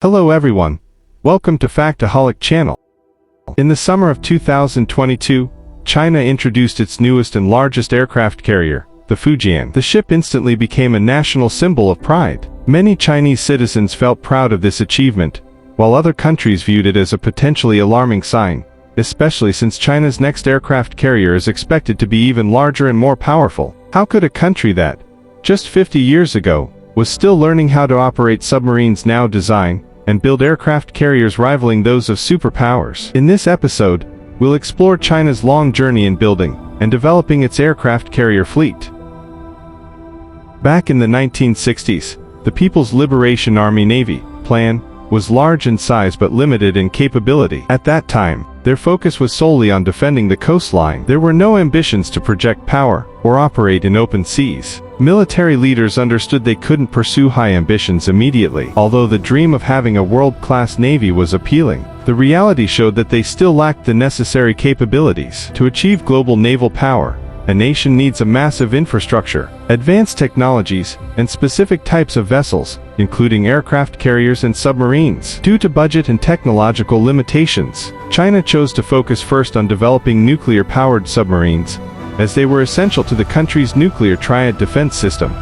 Hello everyone. Welcome to Factaholic channel. In the summer of 2022, China introduced its newest and largest aircraft carrier, the Fujian. The ship instantly became a national symbol of pride. Many Chinese citizens felt proud of this achievement, while other countries viewed it as a potentially alarming sign, especially since China's next aircraft carrier is expected to be even larger and more powerful. How could a country that, just 50 years ago, was still learning how to operate submarines now design and build aircraft carriers rivaling those of superpowers? In this episode, we'll explore China's long journey in building and developing its aircraft carrier fleet. Back in the 1960s, the People's Liberation Army Navy plan was large in size but limited in capability. At that time, their focus was solely on defending the coastline. There were no ambitions to project power or operate in open seas. Military leaders understood they couldn't pursue high ambitions immediately. Although the dream of having a world-class navy was appealing, the reality showed that they still lacked the necessary capabilities. To achieve global naval power, a nation needs a massive infrastructure, advanced technologies, and specific types of vessels, including aircraft carriers and submarines. Due to budget and technological limitations, China chose to focus first on developing nuclear-powered submarines, as they were essential to the country's nuclear triad defense system.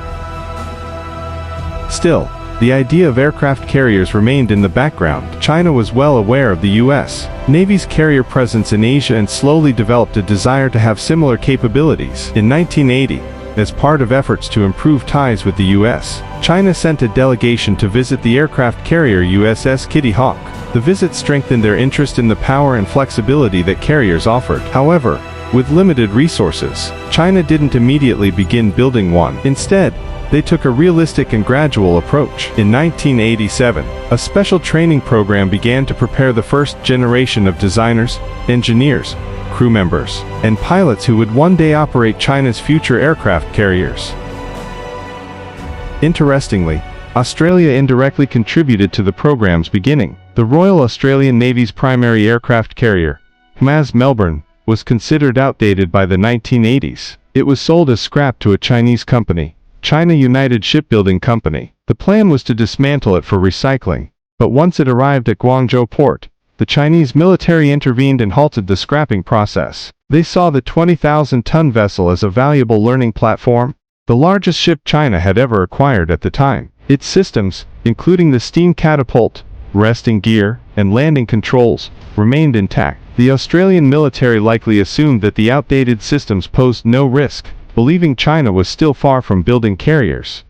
Still, the idea of aircraft carriers remained in the background. China was well aware of the U.S. Navy's carrier presence in Asia and slowly developed a desire to have similar capabilities. In 1980, as part of efforts to improve ties with the U.S., China sent a delegation to visit the aircraft carrier USS Kitty Hawk. The visit strengthened their interest in the power and flexibility that carriers offered. However, with limited resources, China didn't immediately begin building one. Instead, they took a realistic and gradual approach. In 1987, a special training program began to prepare the first generation of designers, engineers, crew members, and pilots who would one day operate China's future aircraft carriers. Interestingly, Australia indirectly contributed to the program's beginning. The Royal Australian Navy's primary aircraft carrier, HMAS Melbourne, was considered outdated by the 1980s. It was sold as scrap to a Chinese company, China United Shipbuilding Company. The plan was to dismantle it for recycling, but once it arrived at Guangzhou port, the Chinese military intervened and halted the scrapping process. They saw the 20,000-ton vessel as a valuable learning platform, the largest ship China had ever acquired at the time. Its systems, including the steam catapult, resting gear, and landing controls, remained intact. The Australian military likely assumed that the outdated systems posed no risk, believing China was still far from building carriers.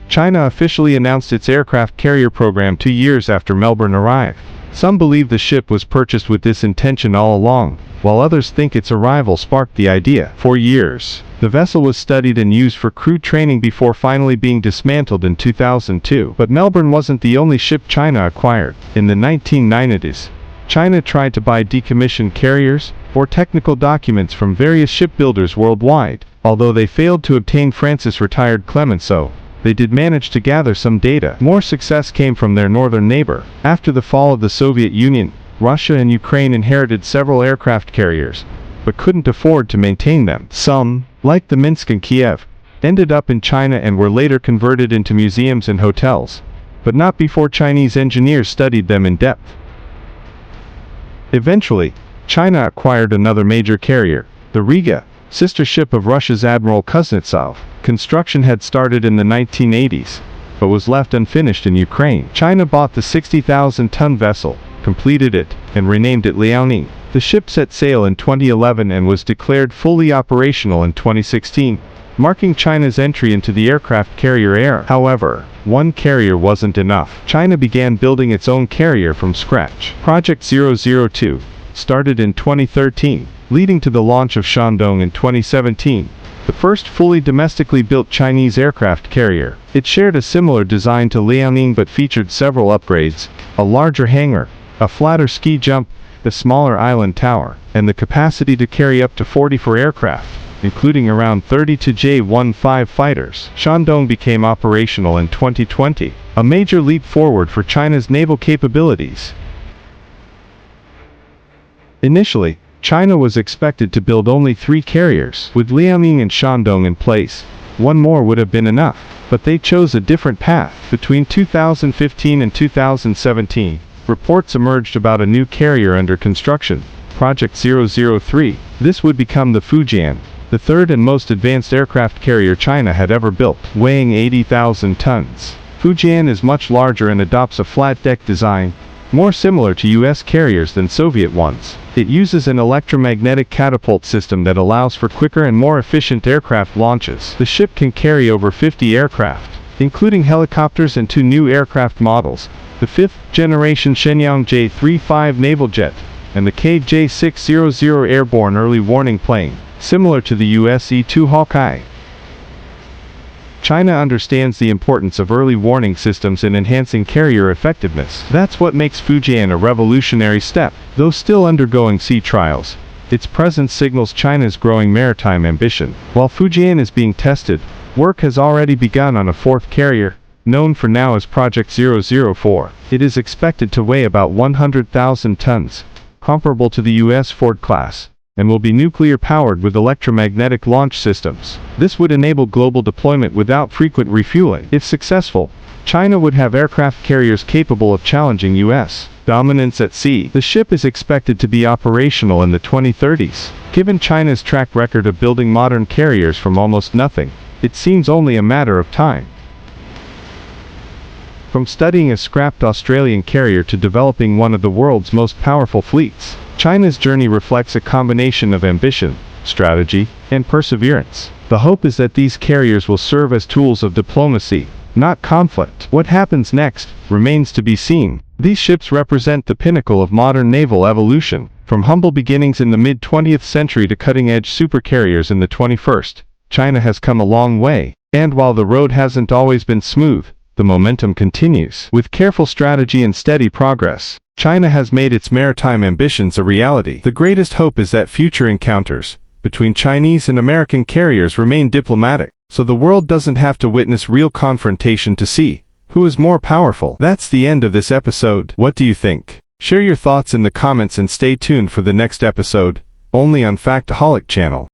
China officially announced its aircraft carrier program 2 years after Melbourne arrived. Some believe the ship was purchased with this intention all along, while others think its arrival sparked the idea. For years, the vessel was studied and used for crew training before finally being dismantled in 2002. But Melbourne wasn't the only ship China acquired. In the 1990s, China tried to buy decommissioned carriers or technical documents from various shipbuilders worldwide. Although they failed to obtain France's retired Clemenceau, they did manage to gather some data. More success came from their northern neighbor. After the fall of the Soviet Union, Russia and Ukraine inherited several aircraft carriers, but couldn't afford to maintain them. Some, like the Minsk and Kiev, ended up in China and were later converted into museums and hotels, but not before Chinese engineers studied them in depth. Eventually, China acquired another major carrier, the Riga, sister ship of Russia's Admiral Kuznetsov. Construction had started in the 1980s, but was left unfinished in Ukraine. China bought the 60,000-ton vessel, completed it, and renamed it Liaoning. The ship set sail in 2011 and was declared fully operational in 2016, marking China's entry into the aircraft carrier era. However, one carrier wasn't enough. China began building its own carrier from scratch. Project 002 started in 2013, leading to the launch of Shandong in 2017, the first fully domestically built Chinese aircraft carrier. It shared a similar design to Liaoning but featured several upgrades: a larger hangar, a flatter ski jump, a smaller island tower, and the capacity to carry up to 44 aircraft, including around 32 J-15 fighters. Shandong became operational in 2020, a major leap forward for China's naval capabilities. Initially, China was expected to build only 3 carriers. With Liaoning and Shandong in place, One more would have been enough, but they chose a different path. Between 2015 and 2017, reports emerged about a new carrier under construction, Project 003. This would become the Fujian, the third and most advanced aircraft carrier China had ever built, weighing 80,000 tons. Fujian is much larger and adopts a flat-deck design, more similar to U.S. carriers than Soviet ones. It uses an electromagnetic catapult system that allows for quicker and more efficient aircraft launches. The ship can carry over 50 aircraft, including helicopters and 2 new aircraft models, the 5th-generation Shenyang J-35 naval jet, and the KJ-600 airborne early warning plane, similar to the U.S. E-2 Hawkeye. China understands the importance of early warning systems in enhancing carrier effectiveness. That's what makes Fujian a revolutionary step. Though still undergoing sea trials, its presence signals China's growing maritime ambition. While Fujian is being tested, work has already begun on a 4th carrier, known for now as Project 004. It is expected to weigh about 100,000 tons, comparable to the U.S. Ford class, and will be nuclear-powered with electromagnetic launch systems. This would enable global deployment without frequent refueling. If successful, China would have aircraft carriers capable of challenging U.S. dominance at sea. The ship is expected to be operational in the 2030s. Given China's track record of building modern carriers from almost nothing, it seems only a matter of time. From studying a scrapped Australian carrier to developing one of the world's most powerful fleets, China's journey reflects a combination of ambition, strategy, and perseverance. The hope is that these carriers will serve as tools of diplomacy, not conflict. What happens next remains to be seen. These ships represent the pinnacle of modern naval evolution. From humble beginnings in the mid-20th century to cutting-edge supercarriers in the 21st, China has come a long way. And while the road hasn't always been smooth, the momentum continues. With careful strategy and steady progress, China has made its maritime ambitions a reality. The greatest hope is that future encounters between Chinese and American carriers remain diplomatic, so the world doesn't have to witness real confrontation to see who is more powerful. That's the end of this episode. What do you think? Share your thoughts in the comments and stay tuned for the next episode, only on Factaholic channel.